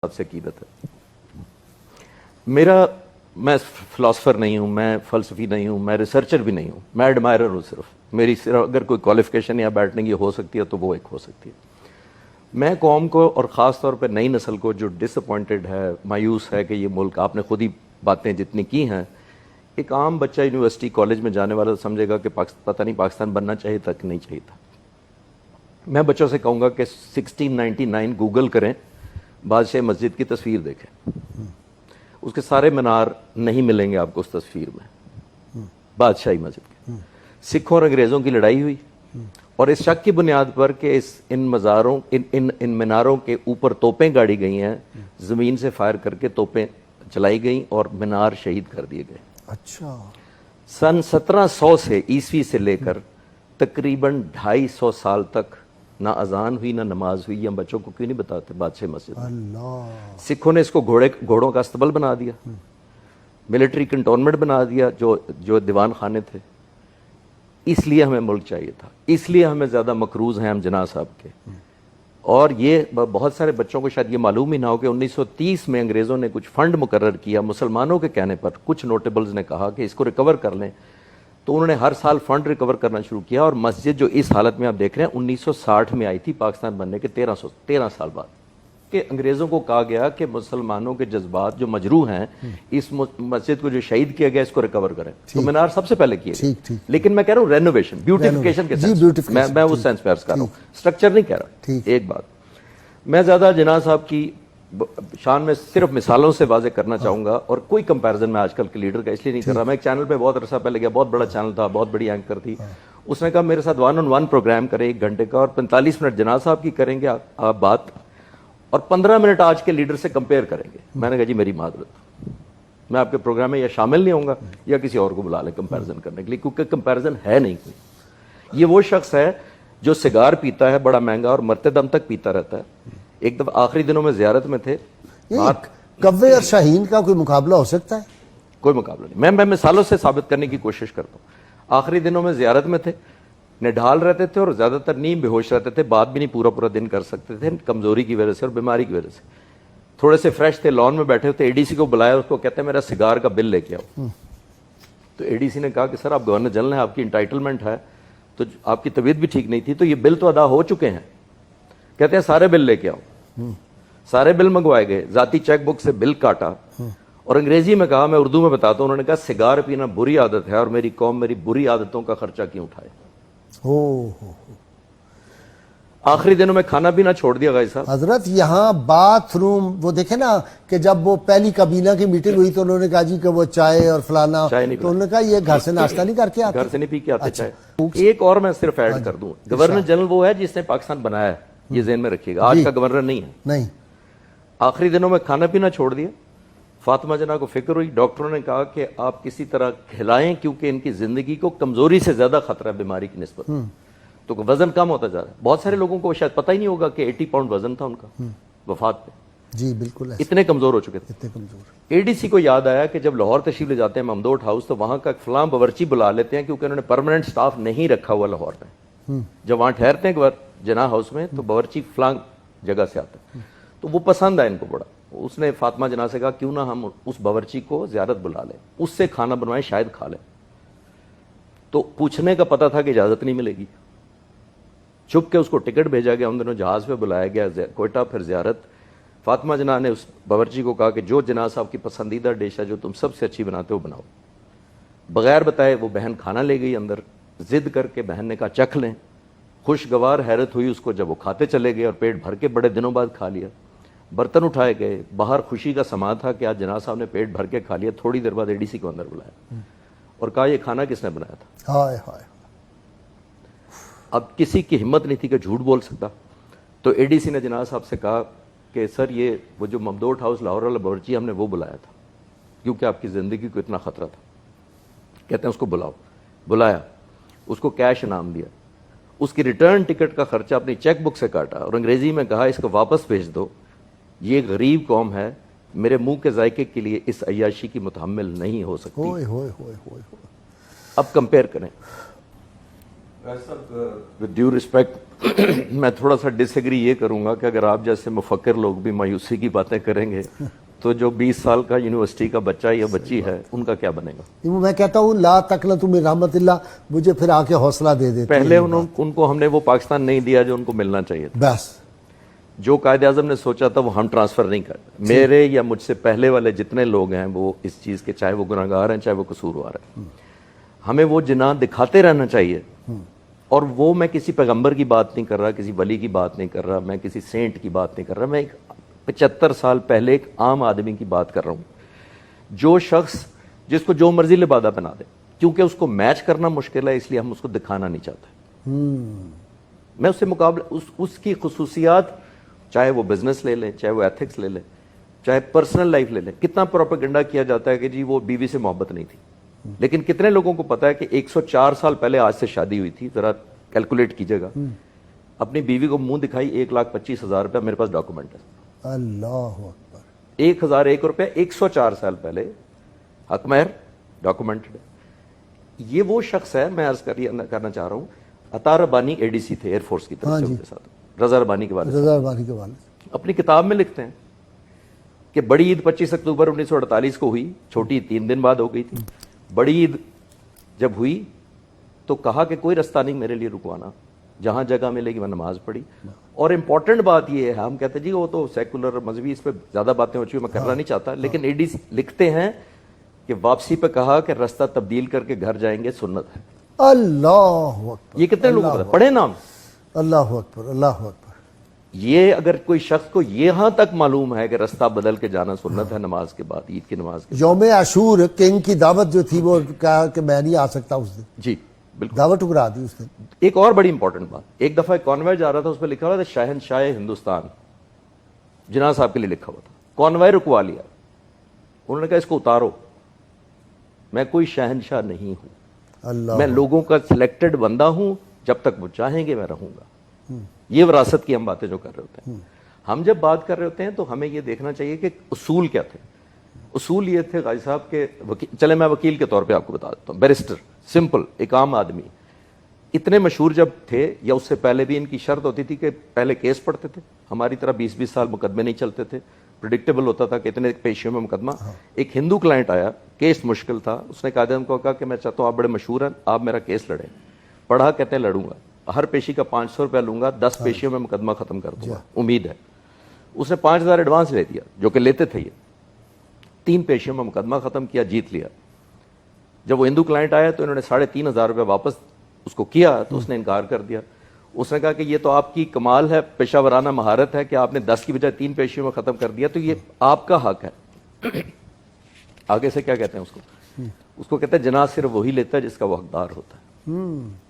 से कीमत है मेरा। मैं फिलोसफर नहीं हूँ, मैं फ़लसफ़ी नहीं हूँ, मैं रिसर्चर भी नहीं हूँ, मैं एडमायरर हूँ। सिर्फ अगर कोई क्वालिफिकेशन या बैठने की हो सकती है तो वो एक हो सकती है। मैं कौम को और ख़ास तौर पे नई नस्ल को जो डिसअपॉइंटेड है, मायूस है कि ये मुल्क, आपने खुद ही बातें जितनी की हैं, एक आम बच्चा यूनिवर्सिटी कॉलेज में जाने वाला समझेगा कि पता नहीं पाकिस्तान बनना चाहिए था कि नहीं चाहिए था। मैं बच्चों से कहूँगा कि 1699 गूगल करें, बादशाह मस्जिद की तस्वीर देखें, उसके सारे मीनार नहीं मिलेंगे आपको उस तस्वीर में, बादशाही मस्जिद के। सिखों और अंग्रेज़ों की लड़ाई हुई और इस शक की बुनियाद पर कि इन मज़ारों इन मीनारों के ऊपर तोपें गाड़ी गई हैं, ज़मीन से फायर करके तोपें चलाई गई और मीनार शहीद कर दिए गए। अच्छा। सन 1700 से ईस्वी से लेकर तकरीबन 250 साल तक ना अजान हुई ना नमाज हुई। हम बच्चों को क्यों नहीं बताते बादशाह मस्जिद? अल्लाह। सिखों ने इसको घोड़ों का अस्तबल बना दिया, मिलिट्री कंटोनमेंट बना दिया, जो दीवान खाने थे। इसलिए हमें मुल्क चाहिए था, इसलिए हमें ज़्यादा मकरूज हैं हम जना साहब के। और ये बहुत सारे बच्चों को शायद ये मालूम ही ना हो कि 1930 में अंग्रेज़ों ने कुछ फंड मुकर्रर किया मुसलमानों के कहने पर। कुछ नोटेबल्स ने कहा कि इसको रिकवर कर लें, तो उन्होंने हर साल फंड रिकवर करना शुरू किया। और मस्जिद जो इस हालत में आप देख रहे हैं 1960 में आई थी, पाकिस्तान बनने के 13 साल बाद, कि अंग्रेज़ों को कहा गया कि मुसलमानों के जज्बात जो मजरू हैं, इस मस्जिद को जो शहीद किया गया इसको रिकवर करें। तो मीनार सबसे पहले किए गए। लेकिन मैं कह रहा हूँ रेनोवेशन, ब्यूटिफिकेशन के सेंस, मैं उस सेंस में अर्ज कर रहा हूँ, स्ट्रक्चर नहीं कह रहा। एक बात मैं ज़्यादा जिना साहब की शान में सिर्फ मिसालों से वाजे करना चाहूँगा, और कोई कंपैरिजन मैं आजकल के लीडर का इसलिए नहीं कर रहा। मैं एक चैनल पे बहुत अरसा पहले गया, बहुत बड़ा चैनल था, बहुत बड़ी एंकर थी, उसने कहा मेरे साथ 1-on-1 प्रोग्राम करें 1 घंटे का, और 45 मिनट जना साहब की करेंगे आप बात, और 15 मिनट आज के लीडर से कंपेयर करेंगे। मैंने कहा जी मेरी मादरत, मैं आपके प्रोग्राम में या शामिल नहीं होऊंगा या किसी और को बुला लें कंपैरिजन करने के लिए, क्योंकि कंपैरिजन है नहीं कोई। ये वो शख्स है जो सिगार पीता है बड़ा महंगा और मरते दम तक पीता रहता है। एक दफा आखिरी दिनों में जियारत में थे, कव्वे और शाहीन का कोई मुकाबला हो सकता है? कोई मुकाबला नहीं। मैं मिसालों से साबित करने की कोशिश करता हूँ। आखिरी दिनों में जियारत में थे, निढाल रहते थे और ज्यादातर नीम बेहोश रहते थे, बात भी नहीं पूरा दिन कर सकते थे कमजोरी की वजह से और बीमारी की वजह से। थोड़े से फ्रेश थे, लॉन में बैठे होते, एडीसी को बुलाया, उसको कहते हैं मेरा सिगार का बिल लेके आओ। तो एडीसी ने कहा कि सर आप गवर्नर जनरल हैं, आपकी इंटाइटलमेंट है, तो आपकी तबीयत भी ठीक नहीं थी, तो ये बिल तो अदा हो चुके हैं। कहते हैं सारे बिल लेके आओ। सारे बिल मंगवाए गए, जाती चेक बुक से बिल काटा और अंग्रेजी में कहा, मैं उर्दू में बताता हूं, उन्होंने कहा सिगार पीना बुरी आदत है और मेरी कौम मेरी बुरी आदतों का खर्चा क्यों उठाए। आखिरी दिनों में खाना पीना छोड़ दिया भाई साहब। हजरत यहाँ बाथरूम वो देखे ना कि जब वो पहली कबीना की मीटिंग हुई तो उन्होंने कहा जी कि वो चाय और फलाना, तो उन्होंने कहा ये घर से नाश्ता नहीं करके आते, घर से नहीं पी के आते चाय। एक और मैं सिर्फ ऐड कर दूं, गवर्नर जनरल वो है जिसने पाकिस्तान बनाया है, ये ज़हन में रखिएगा, आज का गवर्नर नहीं है। नहीं। आखिरी दिनों में खाना पीना छोड़ दिया। फातिमा जना को फिक्र हुई, डॉक्टरों ने कहा कि आप किसी तरह खिलाएं क्योंकि इनकी जिंदगी को कमजोरी से ज्यादा खतरा है बीमारी की निस्बत। तो वजन कम होता जा रहा है। बहुत सारे लोगों को शायद पता ही नहीं होगा कि 80 पाउंड वजन था उनका वफात पे। जी बिल्कुल, इतने कमजोर हो चुके थे, इतने कमजोर। एडीसी को याद आया कि जब लाहौर तशरीफ ले जाते हैं ममदोट हाउस, तो वहां का फलां बावर्ची बुला लेते हैं, क्योंकि उन्होंने परमानेंट स्टाफ नहीं रखा हुआ लाहौर में। जब वहां ठहरते हैं जना हाउस में, तो बावर्ची फलां जगह से आता है, तो वो पसंद आया इनको बड़ा। उसने फातिमा जना से कहा क्यों ना हम उस बावर्ची को ज़ियारत बुला लें, उससे खाना बनवाएं, शायद खा लें। तो पूछने का पता था कि इजाज़त नहीं मिलेगी। चुप के उसको टिकट भेजा गया, उन दिनों जहाज़ पे बुलाया गया कोयटा, फिर ज़ियारत। फातिमा जना ने उस बावर्ची को कहा कि जो जना साहब की पसंदीदा डिश है, जो तुम सबसे अच्छी बनाते हो, बनाओ। बगैर बताए वो बहन खाना ले गई अंदर, जिद करके बहन ने कहा चख लें। खुशगवार हैरत हुई उसको जब वो खाते चले गए और पेट भर के बड़े दिनों बाद खा लिया। बर्तन उठाए गए, बाहर खुशी का समा था कि आज जना साहब ने पेट भर के खा लिया। थोड़ी देर बाद एडीसी को अंदर बुलाया और कहा ये खाना किसने बनाया था? हाय हाय। अब किसी की हिम्मत नहीं थी कि झूठ बोल सकता, तो एडीसी ने जना साहब से कहा कि सर ये वो जो ममदोट हाउस लाहौर वाला बावर्ची, हमने वो बुलाया था क्योंकि आपकी ज़िंदगी को इतना ख़तरा था। कहते हैं उसको बुलाओ। बुलाया, उसको कैश इनाम दिया, उसकी रिटर्न टिकट का खर्चा अपनी चेक बुक से काटा और अंग्रेजी में कहा इसको वापस भेज दो, ये गरीब कौम है, मेरे मुंह के जायके के लिए इस अय्याशी की मुतहम्मिल नहीं हो सकती। होय होय होय होय। अब कंपेयर करें, विद ड्यू रिस्पेक्ट मैं थोड़ा सा डिसएग्री ये करूंगा कि अगर आप जैसे मुफक्किर लोग भी मायूसी की बातें करेंगे तो जो 20 साल का यूनिवर्सिटी का बच्चा या बच्ची है उनका क्या बनेगा। मैं कहता हूँ ला तकनतु मिन रहमतिल्लाह, मुझे फिर आके हौसला दे देते। पहले उनको हमने वो पाकिस्तान नहीं दिया जो उनको मिलना चाहिए था। बस जो कायदे आज़म ने सोचा था वो हम ट्रांसफर नहीं कर, मेरे या मुझसे पहले वाले जितने लोग हैं वो इस चीज़ के, चाहे वो गुनहगार हैं चाहे वो कसूरवार हैं, हमें वो जिना दिखाते रहना चाहिए। और वो मैं किसी पैगंबर की बात नहीं कर रहा, किसी वली की बात नहीं कर रहा, मैं किसी सेंट की बात नहीं कर रहा, मैं एक 75 साल पहले एक आम आदमी की बात कर रहा हूँ। जो शख्स जिसको जो मर्जी लिबादा बना दे, क्योंकि उसको मैच करना मुश्किल है इसलिए हम उसको दिखाना नहीं चाहते। मैं उससे मुकाबला उसकी खुसूसियात, चाहे वो बिजनेस ले लें, चाहे वो एथिक्स ले लें, चाहे पर्सनल लाइफ ले लें, कितना प्रोपेगेंडा किया जाता है कि जी वो बीवी से मोहब्बत नहीं थी, लेकिन कितने लोगों को पता है कि 104 साल पहले आज से शादी हुई थी, जरा कैलकुलेट कीजिएगा, अपनी बीवी को मुंह दिखाई 1,25,000 रुपया, मेरे पास डॉक्यूमेंट है। अल्लाह अकबर। 1,001 रुपया 104 साल पहले, हकमहर डॉक्यूमेंटेड। ये वो शख्स है, मैं अर्ज करना चाह रहा हूँ, अता रबानी एडीसी थे एयरफोर्स की तरफ से, उनके साथ रजा रबानी के वाले अपनी किताब में लिखते हैं कि बड़ी ईद 25 अक्टूबर 1948 को हुई, छोटी 3 दिन बाद हो गई थी। बड़ी ईद जब हुई तो कहा कि कोई रास्ता नहीं मेरे लिए रुकवाना, जहां जगह मिलेगी मैं नमाज पढ़ी। और इंपॉर्टेंट बात यह है, हम कहते हैं जी वो तो सेकुलर मजहबी, इस पर ज्यादा बातें हो चुकी, मैं करना नहीं चाहता, लेकिन एडीसी लिखते हैं कि वापसी पे कहा कि रास्ता तब्दील करके घर जाएंगे, सुन्नत है। अल्लाह अकबर। ये कितने लोग पता पढ़े नाम? अल्लाह अकबर, अल्लाह अकबर। ये अगर कोई शख्स को यहां तक मालूम है कि रास्ता बदल के जाना सुन्नत है नमाज के बाद, ईद की नमाज के बाद। यौम आशूर किंग की दावत जो थी वो कहा कि मैं नहीं आ सकता उस दिन, जी बिल्कुल, दावत ठुकरा दी उस दिन। एक और बड़ी इंपॉर्टेंट बात, एक दफा एक कॉन्वॉय जा रहा था, उस पर लिखा हुआ था शहनशाह हिंदुस्तान, जिन्ना साहब के लिए लिखा हुआ था। कॉन्वॉय रुकवा लिया, उन्होंने कहा इसको उतारो, मैं कोई शहनशाह नहीं हूं, अल्लाह, मैं लोगों का सिलेक्टेड बंदा हूं, जब तक वो चाहेंगे मैं रहूंगा। ये विरासत की हम बातें जो कर रहे होते हैं, हम जब बात कर रहे होते हैं तो हमें ये देखना चाहिए कि उसूल क्या थे। उसूल ये थे गाजी साहब के, चले मैं वकील के तौर पे आपको बता देता हूँ, बैरिस्टर, सिंपल एक आम आदमी, इतने मशहूर जब थे या उससे पहले भी इनकी शर्त होती थी कि पहले केस पढ़ते थे, हमारी तरह 20-20 साल मुकदमे नहीं चलते थे, प्रिडिक्टेबल होता था कि इतने पेशियों में मुकदमा। एक हिंदू क्लाइंट आया, केस मुश्किल था, उसने कायदे को कहा कि मैं चाहता हूँ आप बड़े मशहूर हैं, आप मेरा केस लड़ें। पढ़ा, कहते हैं लड़ूंगा, हर पेशी का 500 रुपया लूंगा, 10 पेशियों में मुकदमा खत्म कर दूंगा, उम्मीद है। उसने 5,000 एडवांस ले दिया, जो कि लेते थे ये, 3 पेशियों में मुकदमा खत्म किया, जीत लिया। जब वो हिंदू क्लाइंट आया तो इन्होंने 3,500 रुपया वापस उसको किया, तो उसने इनकार कर दिया। उसने कहा कि ये तो आपकी कमाल है, पेशावराना महारत है कि आपने 10 की बजाय 3 पेशियों में खत्म कर दिया, तो ये आपका हक है। आगे से क्या कहते हैं उसको कहते हैं जनाज सिर्फ वही लेता है जिसका वो हकदार होता है।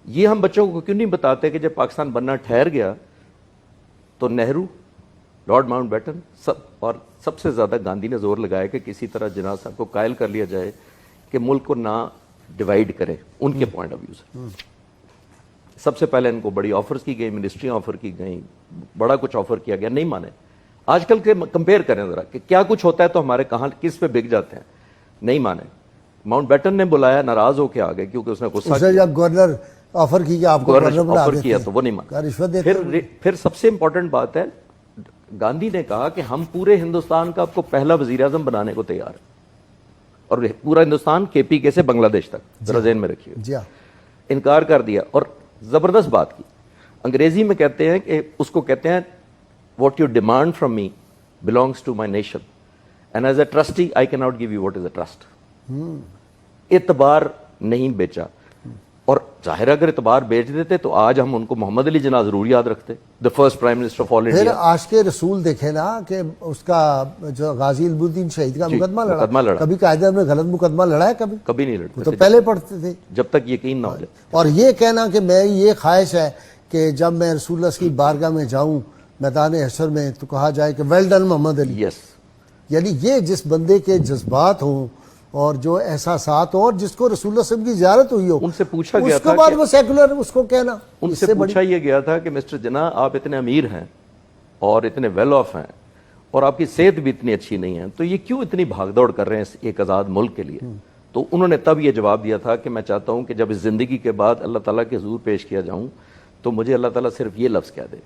ये हम बच्चों को क्यों नहीं बताते कि जब पाकिस्तान बनना ठहर गया तो नेहरू, लॉर्ड माउंटबेटन सब, और सबसे ज्यादा गांधी ने जोर लगाया कि किसी तरह जिन्ना साहब को कायल कर लिया जाए कि मुल्क को ना डिवाइड करे उनके पॉइंट ऑफ व्यू से। सबसे पहले इनको बड़ी ऑफर्स की गई, मिनिस्ट्री ऑफर की गई, बड़ा कुछ ऑफर किया गया, नहीं माने। आजकल के कंपेयर करें जरा कि क्या कुछ होता है तो हमारे कहां किस पे बिक जाते हैं, नहीं माने। माउंटबेटन ने बुलाया, नाराज होके आ गए क्योंकि उसने गुस्सा किया। जब गवर्नर ऑफर की कि आपको गवर्नर ऑफर किया तो वो नहीं माना, रिश्वत देते। फिर सबसे इंपॉर्टेंट बात है, गांधी ने कहा कि हम पूरे हिंदुस्तान का आपको पहला वजीर आजम बनाने को तैयार है, और पूरा हिंदुस्तान KPK से बांग्लादेश तक, जरा ज़हन में रखिए। इनकार कर दिया, और जबरदस्त बात की। अंग्रेजी में कहते हैं कि उसको कहते हैं what you demand from me belongs to my nation and as a trustee I can not give you what is a trust. इतबार नहीं बेचा, और जाहिर अगर इतबार बेच देते तो आज हम उनको मोहम्मद अली जिन्ना जरूर याद रखते, the first prime minister of all India. फिर आशिक़े रसूल देखे ना कि उसका जो गाजी इल्मुद्दीन शहीद का मुकदमा लड़ा, कभी कायदे में गलत मुकदमा लड़ा है? कभी नहीं लड़ते, तो पहले पढ़ते थे जब तक यकीन ना हो जाए। और ये कहना कि मैं ये ख्वाहिश है कि जब मैं रसूलुल्लाह की बारगाह में जाऊं मैदान हशर में तो कहा जाए कि well done Mohammad Ali. Yes, यानी ये जिस बंदे के जज्बात हों और जो एहसासात हो, और जिसको रसूलुल्लाह सल्लल्लाहु अलैहि वसल्लम की ज़ियारत हुई हो, उनसे पूछा गया उसके बाद वो सेकुलर उसको कहना, उनसे पूछा यह गया था कि मिस्टर जिन्ना आप इतने अमीर हैं और इतने वेल ऑफ हैं और आपकी सेहत भी इतनी अच्छी नहीं है, तो ये क्यों इतनी भागदौड़ कर रहे हैं एक आज़ाद मुल्क के लिए? تو انہوں نے تب یہ جواب دیا تھا کہ میں چاہتا ہوں کہ جب اس زندگی کے بعد اللہ تعالیٰ کے حضور پیش کیا جاؤں تو مجھے اللہ تعالیٰ صرف یہ لفظ کہہ دے،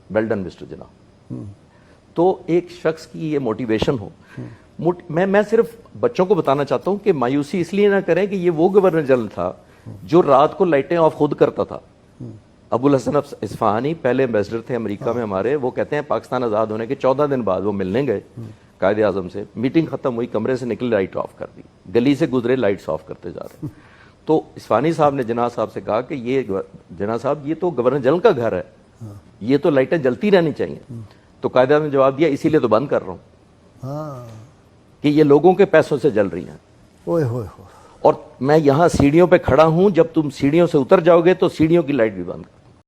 ویل ڈن مسٹر جناح. تو ایک شخص کی یہ موٹیویشن ہو. میں صرف بچوں کو بتانا چاہتا ہوں کہ مایوسی اس لیے نہ کریں کہ یہ وہ گورنر جنرل تھا جو رات کو لائٹیں آف خود کرتا تھا. ابو الحسن اصفہانی پہلے ایمبیسڈر تھے امریکہ میں ہمارے، وہ کہتے ہیں پاکستان آزاد ہونے کے 14 دن بعد وہ ملنے گئے قائد اعظم سے، میٹنگ ختم ہوئی، کمرے سے نکلے، لائٹ آف کر دی، گلی سے گزرے لائٹس آف کرتے جا رہے. تو اصفہانی صاحب نے جناح صاحب سے کہا کہ یہ جناح صاحب یہ تو گورنر جنرل کا گھر ہے، یہ تو لائٹیں جلتی رہنی چاہیے. تو قائد اعظم نے جواب دیا اسی لیے تو بند کر رہا ہوں کہ یہ لوگوں کے پیسوں سے جل رہی ہیں. اور میں یہاں سیڑھیوں پہ کھڑا ہوں، جب تم سیڑھیوں سے اتر جاؤ گے تو سیڑھیوں کی لائٹ بھی بند کر.